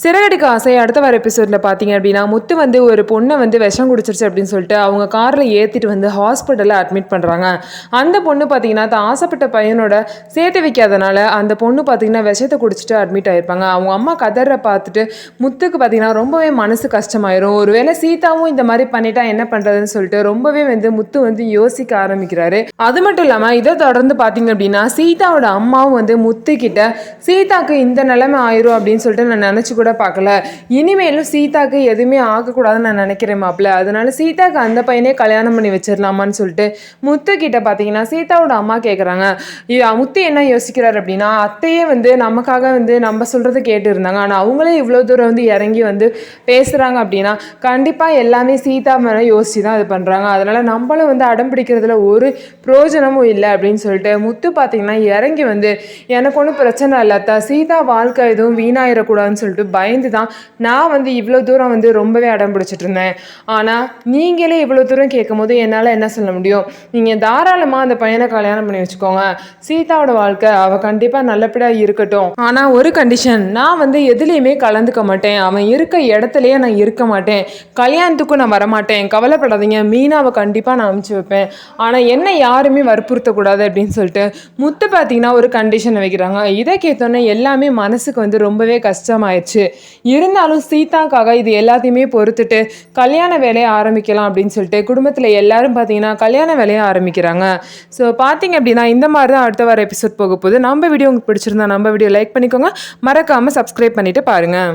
சிறகடிக்க ஆசை அடுத்த வர எபிசோடில் பார்த்தீங்க அப்படின்னா முத்து வந்து ஒரு பொண்ணை வந்து விஷம் குடிச்சிருச்சு அப்படின்னு சொல்லிட்டு அவங்க காரில் ஏற்றிட்டு வந்து ஹாஸ்பிட்டலில் அட்மிட் பண்ணுறாங்க. அந்த பொண்ணு பார்த்தீங்கன்னா தான் ஆசைப்பட்ட பையனோட சேர்த்து வைக்காதனால அந்த பொண்ணு பார்த்தீங்கன்னா விஷத்தை குடிச்சிட்டு அட்மிட் ஆகிருப்பாங்க. அவங்க அம்மா கதற பார்த்துட்டு முத்துக்கு பார்த்தீங்கன்னா ரொம்பவே மனசு கஷ்டமாயிரும். ஒருவேளை சீதாவும் இந்த மாதிரி பண்ணிட்டா என்ன பண்ணுறதுன்னு சொல்லிட்டு ரொம்பவே வந்து முத்து வந்து யோசிக்க ஆரம்பிக்கிறாரு. அது மட்டும் இல்லாமல் இதை தொடர்ந்து பார்த்தீங்க அப்படின்னா சீதாவோட அம்மாவும் வந்து முத்து கிட்ட சீதாக்கு இந்த நிலைமை ஆயிரும் அப்படின்னு சொல்லிட்டு நான் நினச்சி கூட பார்க்கல. இனிமேலும் சீதாக்கு எதுவுமே ஆகக்கூடாதுன்னு நான் நினைக்கிறேன் மாப்பிள்ள. அதனால சீதாக்கு அந்த பையனே கல்யாணம் பண்ணி வச்சிடலாமான்னு சொல்லிட்டு முத்து கிட்ட பார்த்தீங்கன்னா சீதாவோட அம்மா கேட்குறாங்க. முத்து என்ன யோசிக்கிறார் அப்படின்னா அத்தையே வந்து நமக்காக வந்து நம்ம சொல்கிறத கேட்டு இருந்தாங்க. ஆனால் அவங்களே இவ்வளோ தூரம் வந்து இறங்கி வந்து பேசுகிறாங்க அப்படின்னா கண்டிப்பாக எல்லாமே சீதா மேலே யோசிச்சு தான் இது பண்ணுறாங்க. அதனால் நம்மளும் வந்து அடம் பிடிக்கிறதுல ஒரு பிரயோஜனமும் இல்லை அப்படின்னு சொல்லிட்டு முத்து பார்த்தீங்கன்னா இறங்கி வந்து எனக்கு ஒன்றும் பிரச்சனை இல்லாத சீதா வாழ்க்கை எதுவும் வீணாயிடக்கூடாதுன்னு சொல்லிட்டு பயந்து தான் நான் வந்து இவ்வளோ தூரம் வந்து ரொம்பவே அடம் பிடிச்சிட்டு இருந்தேன். ஆனால் நீங்களே இவ்வளோ தூரம் கேட்கும் போது என்னால் என்ன சொல்ல முடியும்? நீங்கள் தாராளமாக அந்த பையனை கல்யாணம் பண்ணி வச்சுக்கோங்க. சீதாவோட வாழ்க்கை அவள் கண்டிப்பாக நல்லபடியாக இருக்கட்டும். ஆனால் ஒரு கண்டிஷன், நான் வந்து எதுலேயுமே கலந்துக்க மாட்டேன். அவன் இருக்க இடத்துலையே நான் இருக்க மாட்டேன். கல்யாணத்துக்கும் நான் வரமாட்டேன். கவலைப்படாதீங்க, மீனாவை கண்டிப்பாக நான் அனுப்பிச்சி வைப்பேன். ஆனால் என்னை யாருமே வற்புறுத்தக்கூடாது அப்படின்னு சொல்லிட்டு முத்து பார்த்தீங்கன்னா ஒரு கண்டிஷனை வைக்கிறாங்க. இதை கேட்டோன்னே எல்லாமே மனசுக்கு வந்து ரொம்பவே கஷ்டமாயிடுச்சு. இருந்தாலும் சீதாக்காக இது எல்லாத்தையுமே பொறுத்துட்டு கல்யாண வேலையை ஆரம்பிக்கலாம் அப்படின்னு சொல்லிட்டு குடும்பத்தில் எல்லாரும் பார்த்தீங்கன்னா கல்யாண வேலையை ஆரம்பிக்கிறாங்க. ஸோ பார்த்தீங்க அப்படின்னா இந்த மாதிரி தான் அடுத்த வார எபிசோட் போக போகுது. நம்ம வீடியோ உங்களுக்கு பிடிச்சிருந்தா நம்ம வீடியோ லைக் பண்ணிக்கோங்க, மறக்காமல் சப்ஸ்கிரைப் பண்ணிட்டு பாருங்கள்.